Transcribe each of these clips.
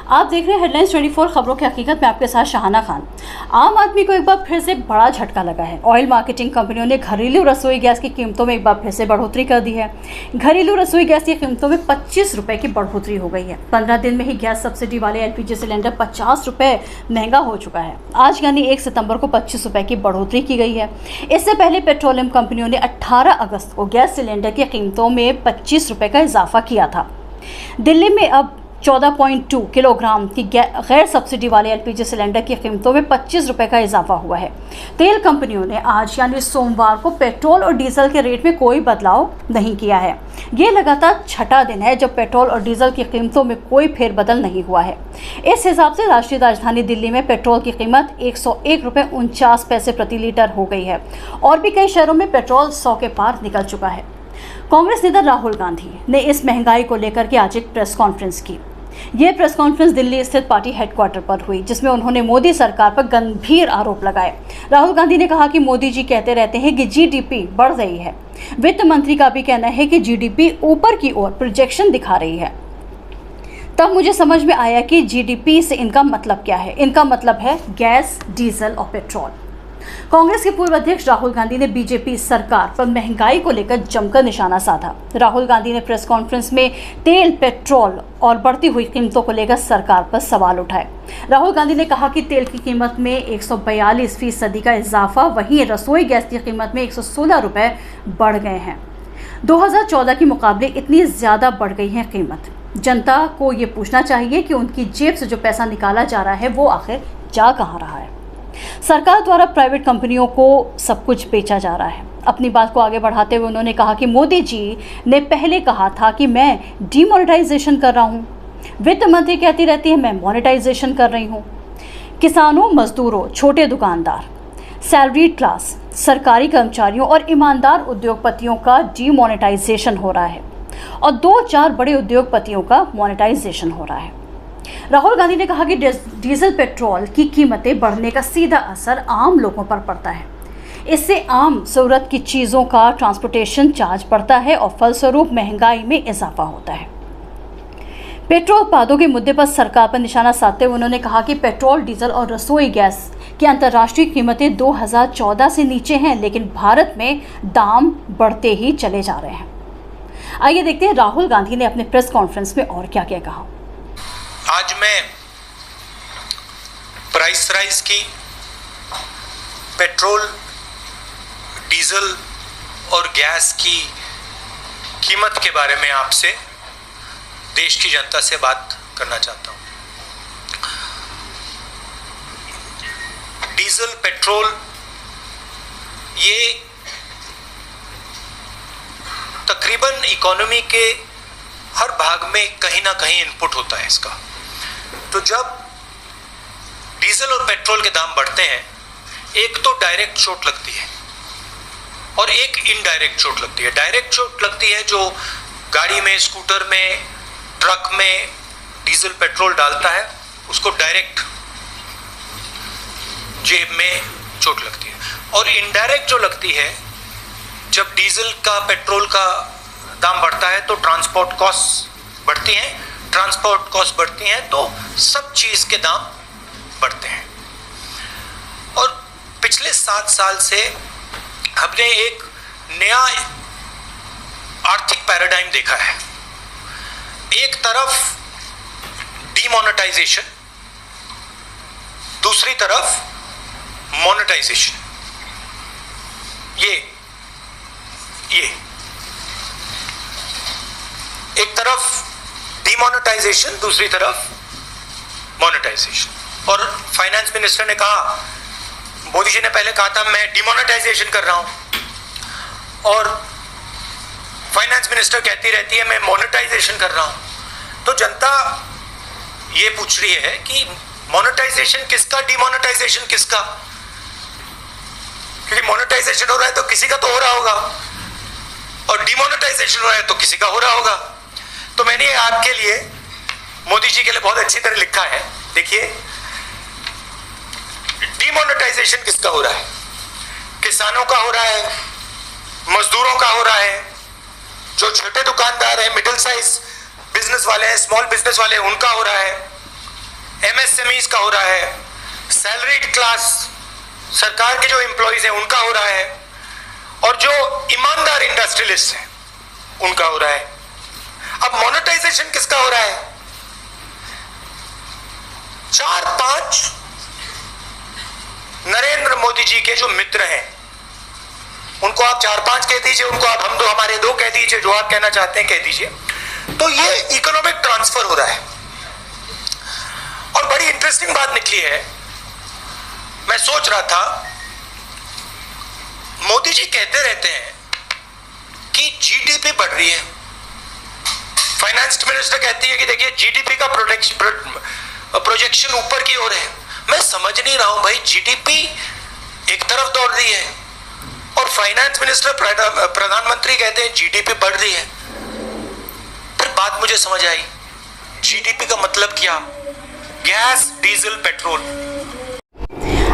आप देख रहे हैं हेडलाइंस 24 खबरों की हकीकत में, आपके साथ शाहाना खान। आम आदमी को एक बार फिर से बड़ा झटका लगा है। ऑयल मार्केटिंग कंपनियों ने घरेलू रसोई गैस की कीमतों में एक बार फिर से बढ़ोतरी कर दी है। घरेलू रसोई गैस की कीमतों में 25 रुपए की बढ़ोतरी हो गई है। 15 दिन में ही गैस सब्सिडी वाले एलपीजी सिलेंडर 50 रुपए महंगा हो चुका है। आज यानी 1 सितंबर को 25 रुपए की बढ़ोतरी की गई है। इससे पहले पेट्रोलियम कंपनियों ने 18 अगस्त को गैस सिलेंडर की कीमतों में 25 रुपए का इजाफा किया था। दिल्ली में अब 14.2 किलोग्राम की गैर सब्सिडी वाले एलपीजी सिलेंडर की कीमतों में 25 रुपए का इजाफा हुआ है। तेल कंपनियों ने आज यानी सोमवार को पेट्रोल और डीजल के रेट में कोई बदलाव नहीं किया है। ये लगातार छठा दिन है जब पेट्रोल और डीजल की कीमतों में कोई फेरबदल नहीं हुआ है। इस हिसाब से राष्ट्रीय राजधानी दिल्ली में पेट्रोल की कीमत 101 रुपये 49 पैसे प्रति लीटर हो गई है और भी कई शहरों में पेट्रोल 100 के पार निकल चुका है। कांग्रेस नेता राहुल गांधी ने इस महंगाई को लेकर के आज एक प्रेस कॉन्फ्रेंस की। ये प्रेस कॉन्फ्रेंस दिल्ली स्थित पार्टी हेडक्वार्टर पर हुई, जिसमें उन्होंने मोदी सरकार पर गंभीर आरोप लगाए। राहुल गांधी ने कहा कि मोदी जी कहते रहते हैं कि जीडीपी बढ़ रही है। वित्त मंत्री का भी कहना है कि जीडीपी ऊपर की ओर प्रोजेक्शन दिखा रही है। तब मुझे समझ में आया कि जीडीपी से इनका मतलब क्या है। इनका मतलब है गैस, डीजल और पेट्रोल। कांग्रेस के पूर्व अध्यक्ष राहुल गांधी ने बीजेपी सरकार पर महंगाई को लेकर जमकर निशाना साधा। राहुल गांधी ने प्रेस कॉन्फ्रेंस में तेल, पेट्रोल और बढ़ती हुई कीमतों को लेकर सरकार पर सवाल उठाए। राहुल गांधी ने कहा कि तेल की कीमत में 142% का इजाफा, वहीं रसोई गैस की कीमत में 116 रुपये बढ़ गए हैं। 2014 के मुकाबले इतनी ज़्यादा बढ़ गई है कीमत। जनता को ये पूछना चाहिए कि उनकी जेब से जो पैसा निकाला जा रहा है वो आखिर जा कहाँ रहा है। सरकार द्वारा प्राइवेट कंपनियों को सब कुछ बेचा जा रहा है। अपनी बात को आगे बढ़ाते हुए उन्होंने कहा कि मोदी जी ने पहले कहा था कि मैं डीमोनेटाइजेशन कर रहा हूँ। वित्त मंत्री कहती रहती है मैं मोनेटाइजेशन कर रही हूँ। किसानों, मजदूरों, छोटे दुकानदार, सैलरीड क्लास, सरकारी कर्मचारियों और ईमानदार उद्योगपतियों का डीमोनेटाइजेशन हो रहा है और 2-4 बड़े उद्योगपतियों का मोनेटाइजेशन हो रहा है। राहुल गांधी ने कहा कि डीजल, पेट्रोल की कीमतें बढ़ने का सीधा असर आम लोगों पर पड़ता है। इससे आम ज़रूरत की चीज़ों का ट्रांसपोर्टेशन चार्ज बढ़ता है और फलस्वरूप महंगाई में इजाफा होता है। पेट्रोल उत्पादों के मुद्दे पर सरकार पर निशाना साधते हुए उन्होंने कहा कि पेट्रोल, डीजल और रसोई गैस की अंतर्राष्ट्रीय कीमतें 2014 से नीचे हैं, लेकिन भारत में दाम बढ़ते ही चले जा रहे हैं। आइए देखते हैं राहुल गांधी ने अपने प्रेस कॉन्फ्रेंस में और क्या क्या कहा। आज मैं प्राइस राइज की, पेट्रोल, डीजल और गैस की कीमत के बारे में आपसे, देश की जनता से बात करना चाहता हूं। डीजल, पेट्रोल ये तकरीबन इकोनॉमी के हर भाग में कहीं ना कहीं इनपुट होता है इसका। तो जब डीजल और पेट्रोल के दाम बढ़ते हैं, एक तो डायरेक्ट चोट लगती है और एक इनडायरेक्ट चोट लगती है। डायरेक्ट चोट लगती है जो गाड़ी में, स्कूटर में, ट्रक में डीजल पेट्रोल डालता है, उसको डायरेक्ट जेब में चोट लगती है। और इनडायरेक्ट जो लगती है, जब डीजल का, पेट्रोल का दाम बढ़ता है तो ट्रांसपोर्ट कॉस्ट बढ़ती हैं। ट्रांसपोर्ट कॉस्ट बढ़ती हैं तो सब चीज के दाम बढ़ते हैं। और पिछले 7 साल से हमने एक नया आर्थिक पैराडाइम देखा है। एक तरफ डीमोनेटाइजेशन, दूसरी तरफ मोनेटाइजेशन। ये एक तरफ डीमोनेटाइजेशन, दूसरी तरफ मोनेटाइजेशन। और फाइनेंस मिनिस्टर ने कहा, मोदी जी ने पहले कहा था मैं डीमोनेटाइजेशन कर रहा हूं, और फाइनेंस मिनिस्टर कहती रहती है मैं मोनेटाइजेशन कर रहा हूं। तो जनता ये पूछ रही है कि मोनेटाइजेशन किसका, डीमोनेटाइजेशन किसका? क्योंकि मोनेटाइजेशन हो रहा है तो किसी का तो हो रहा होगा और डीमोनेटाइजेशन हो रहा है तो किसी का हो रहा होगा। तो मैंने आपके लिए, मोदी जी के लिए बहुत अच्छी तरह लिखा है। देखिए, डीमोनेटाइजेशन किसका हो रहा है? किसानों का हो रहा है, मजदूरों का हो रहा है, जो छोटे दुकानदार हैं, मिडिल साइज बिजनेस वाले हैं, स्मॉल बिजनेस वाले हैं, उनका हो रहा है, MSMEs का हो रहा है, सैलरीड क्लास सरकार के जो एम्प्लॉइज हैं उनका हो रहा है, और जो ईमानदार इंडस्ट्रियलिस्ट हैं उनका हो रहा है। अब मोनेटाइजेशन किसका हो रहा है? 4-5 नरेंद्र मोदी जी के जो मित्र हैं, उनको आप 4-5 कह दीजिए, उनको आप हम दो हमारे दो कह दीजिए, जो आप कहना चाहते हैं कह दीजिए। तो ये इकोनॉमिक ट्रांसफर हो रहा है। और बड़ी इंटरेस्टिंग बात निकली है, मैं सोच रहा था, मोदी जी कहते रहते हैं कि जीडीपी बढ़ रही है, फाइनेंस मिनिस्टर कहती है कि देखिए जीडीपी का प्रोजेक्शन ऊपर की ओर है। मैं समझ नहीं रहा हूं भाई, जीडीपी एक तरफ दौड़ रही है और फाइनेंस मिनिस्टर प्रधानमंत्री कहते हैं जीडीपी बढ़ रही है। फिर बात मुझे समझ आई, जीडीपी का मतलब क्या? Gas, diesel, petrol.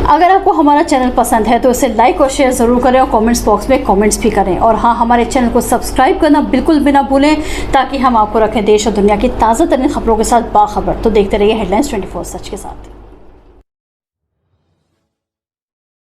अगर आपको हमारा चैनल पसंद है तो इसे लाइक और शेयर ज़रूर करें और कमेंट्स बॉक्स में कमेंट्स भी करें। और हाँ, हमारे चैनल को सब्सक्राइब करना बिल्कुल भी ना भूलें, ताकि हम आपको रखें देश और दुनिया की ताज़ा तरीन खबरों के साथ बाखबर। तो देखते रहिए हेडलाइंस 24 सच के साथ।